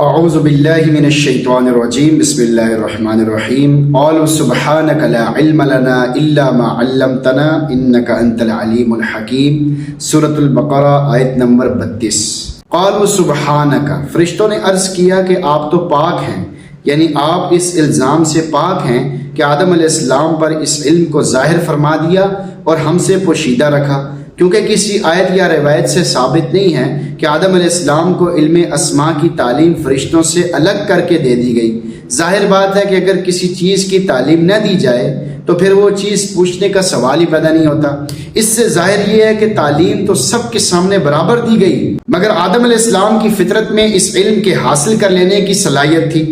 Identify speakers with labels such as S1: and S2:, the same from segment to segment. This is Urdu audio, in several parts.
S1: اعوذ باللہ من الشیطان الرجیم بسم اللہ الرحمن الرحیم قالوا سبحانک لا علم لنا الا ما علمتنا انک انت العلیم الحکیم سورۃ البقرہ آیت نمبر 32۔ قالوا سبحانک، فرشتوں نے عرض کیا کہ آپ تو پاک ہیں، یعنی آپ اس الزام سے پاک ہیں کہ آدم علیہ السلام پر اس علم کو ظاہر فرما دیا اور ہم سے پوشیدہ رکھا، کیونکہ کسی آیت یا روایت سے ثابت نہیں ہے کہ آدم علیہ السلام کو علم اسماء کی تعلیم فرشتوں سے الگ کر کے دے دی گئی۔ ظاہر بات ہے کہ اگر کسی چیز کی تعلیم نہ دی جائے تو پھر وہ چیز پوچھنے کا سوال ہی پیدا نہیں ہوتا۔ اس سے ظاہر یہ ہے کہ تعلیم تو سب کے سامنے برابر دی گئی، مگر آدم علیہ السلام کی فطرت میں اس علم کے حاصل کر لینے کی صلاحیت تھی،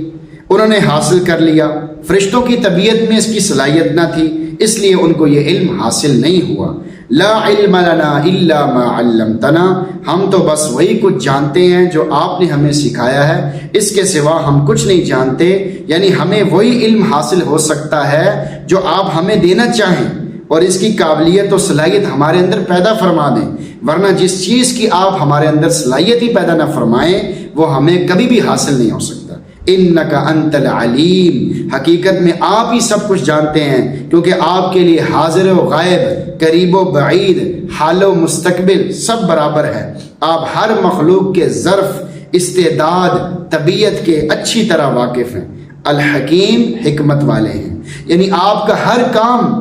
S1: انہوں نے حاصل کر لیا۔ فرشتوں کی طبیعت میں اس کی صلاحیت نہ تھی، اس لیے ان کو یہ علم حاصل نہیں ہوا۔ لا علم لنا الا ما علمتنا، ہم تو بس وہی کچھ جانتے ہیں جو آپ نے ہمیں سکھایا ہے، اس کے سوا ہم کچھ نہیں جانتے، یعنی ہمیں وہی علم حاصل ہو سکتا ہے جو آپ ہمیں دینا چاہیں اور اس کی قابلیت و صلاحیت ہمارے اندر پیدا فرما دیں، ورنہ جس چیز کی آپ ہمارے اندر صلاحیت ہی پیدا نہ فرمائیں وہ ہمیں کبھی بھی حاصل نہیں ہو سکتا۔ انک انت العلیم، حقیقت میں آپ ہی سب کچھ جانتے ہیں، کیونکہ آپ کے لیے حاضر و غائب، قریب و بعید، حال و مستقبل سب برابر ہے۔ آپ ہر مخلوق کے ظرف، استعداد، طبیعت کے اچھی طرح واقف ہیں۔ الحکیم، حکمت والے ہیں، یعنی آپ کا ہر کام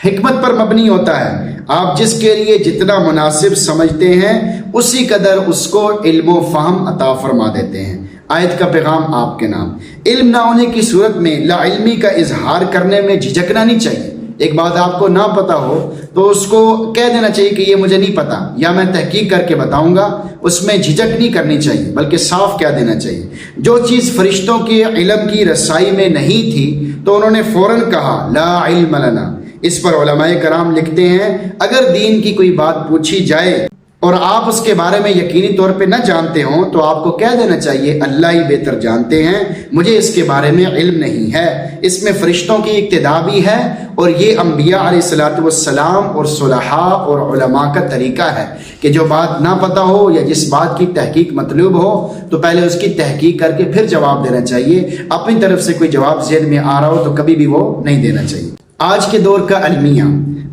S1: حکمت پر مبنی ہوتا ہے۔ آپ جس کے لیے جتنا مناسب سمجھتے ہیں اسی قدر اس کو علم و فہم عطا فرما دیتے ہیں۔ آیت کا پیغام آپ کے نام۔ علم نہ ہونے کی صورت میں لا علمی کا اظہار کرنے میں جھجکنا نہیں چاہیے۔ ایک بات آپ کو نہ پتا ہو تو اس کو کہہ دینا چاہیے کہ یہ مجھے نہیں پتا، یا میں تحقیق کر کے بتاؤں گا، اس میں جھجک نہیں کرنی چاہیے بلکہ صاف کہہ دینا چاہیے۔ جو چیز فرشتوں کے علم کی رسائی میں نہیں تھی تو انہوں نے فوراً کہا لا علم لنا۔ اس پر علماء کرام لکھتے ہیں اگر دین کی کوئی بات پوچھی جائے اور آپ اس کے بارے میں یقینی طور پہ نہ جانتے ہوں تو آپ کو کہہ دینا چاہیے اللہ ہی بہتر جانتے ہیں، مجھے اس کے بارے میں علم نہیں ہے۔ اس میں فرشتوں کی اقتداء بھی ہے اور یہ انبیاء علیہ الصلوۃ والسلام اور صلحاء اور علماء کا طریقہ ہے کہ جو بات نہ پتہ ہو یا جس بات کی تحقیق مطلوب ہو تو پہلے اس کی تحقیق کر کے پھر جواب دینا چاہیے۔ اپنی طرف سے کوئی جواب ذہن میں آ رہا ہو تو کبھی بھی وہ نہیں دینا چاہیے۔ آج کے دور کا المیہ،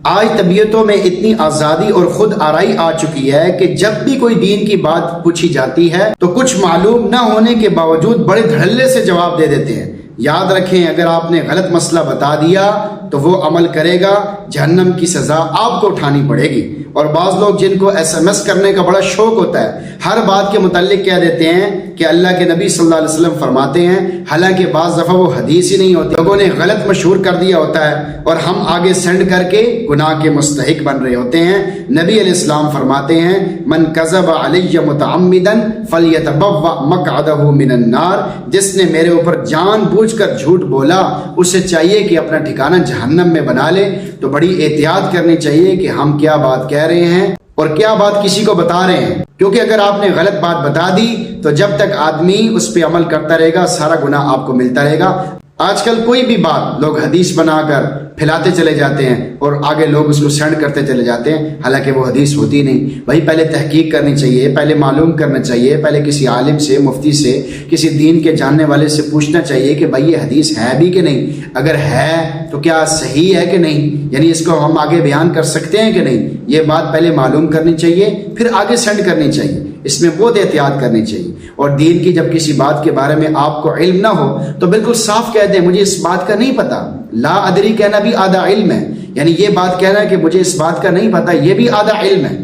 S1: آج طبیعتوں میں اتنی آزادی اور خود آرائی آ چکی ہے کہ جب بھی کوئی دین کی بات پوچھی جاتی ہے تو کچھ معلوم نہ ہونے کے باوجود بڑے دھڑلے سے جواب دے دیتے ہیں۔ یاد رکھیں اگر آپ نے غلط مسئلہ بتا دیا تو وہ عمل کرے گا، جہنم کی سزا آپ کو اٹھانی پڑے گی۔ اور بعض لوگ جن کو SMS کرنے کا بڑا شوق ہوتا ہے ہر بات کے متعلق کہہ دیتے ہیں کہ اللہ کے نبی صلی اللہ علیہ وسلم فرماتے ہیں، حالانکہ بعض دفعہ وہ حدیث ہی نہیں ہوتی، لوگوں نے غلط مشہور کر دیا ہوتا ہے اور ہم آگے سینڈ کر کے گناہ کے مستحق بن رہے ہوتے ہیں۔ نبی علیہ السلام فرماتے ہیں من کذب علی متعمدا فلیتبوأ مقعدہ من النار، جس نے میرے اوپر جان بوجھ کر جھوٹ بولا اسے چاہیے کہ اپنا ٹھکانہ جہنم میں بنا لے۔ تو بڑی احتیاط کرنی چاہیے کہ ہم کیا بات کہہ رہے ہیں اور کیا بات کسی کو بتا رہے ہیں، کیونکہ اگر آپ نے غلط بات بتا دی تو جب تک آدمی اس پہ عمل کرتا رہے گا سارا گناہ آپ کو ملتا رہے گا۔ آج کل کوئی بھی بات لوگ حدیث بنا کر پھیلاتے چلے جاتے ہیں اور آگے لوگ اس کو سینڈ کرتے چلے جاتے ہیں، حالانکہ وہ حدیث ہوتی نہیں۔ وہی پہلے تحقیق کرنی چاہیے، پہلے معلوم کرنا چاہیے، پہلے کسی عالم سے، مفتی سے، کسی دین کے جاننے والے سے پوچھنا چاہیے کہ بھائی یہ حدیث ہے بھی کہ نہیں، اگر ہے تو کیا صحیح ہے کہ نہیں، یعنی اس کو ہم آگے بیان کر سکتے ہیں کہ نہیں، یہ بات پہلے معلوم کرنی چاہیے پھر آگے سینڈ کرنی چاہیے۔ اس میں بہت احتیاط کرنی چاہیے۔ اور دین کی جب کسی بات کے بارے میں آپ کو علم نہ ہو تو بالکل صاف کہہ دیں مجھے اس بات کا نہیں پتا۔ لا ادری کہنا بھی آدھا علم ہے، یعنی یہ بات کہنا کہ مجھے اس بات کا نہیں پتا یہ بھی آدھا علم ہے۔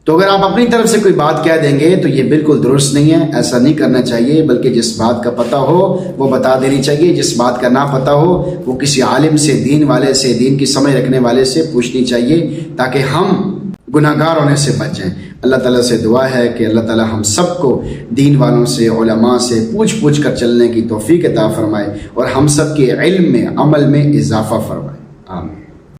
S1: تو اگر آپ اپنی طرف سے کوئی بات کہہ دیں گے تو یہ بالکل درست نہیں ہے، ایسا نہیں کرنا چاہیے، بلکہ جس بات کا پتہ ہو وہ بتا دینی چاہیے، جس بات کا نہ پتہ ہو وہ کسی عالم سے، دین والے سے، دین کی سمجھ رکھنے والے سے پوچھنی چاہیے تاکہ ہم گناہ گار ہونے سے بچ جائیں۔ اللہ تعالیٰ سے دعا ہے کہ اللہ تعالیٰ ہم سب کو دین والوں سے، علماء سے پوچھ کر چلنے کی توفیق عطا فرمائے اور ہم سب کے علم میں، عمل میں اضافہ فرمائے۔ آمین۔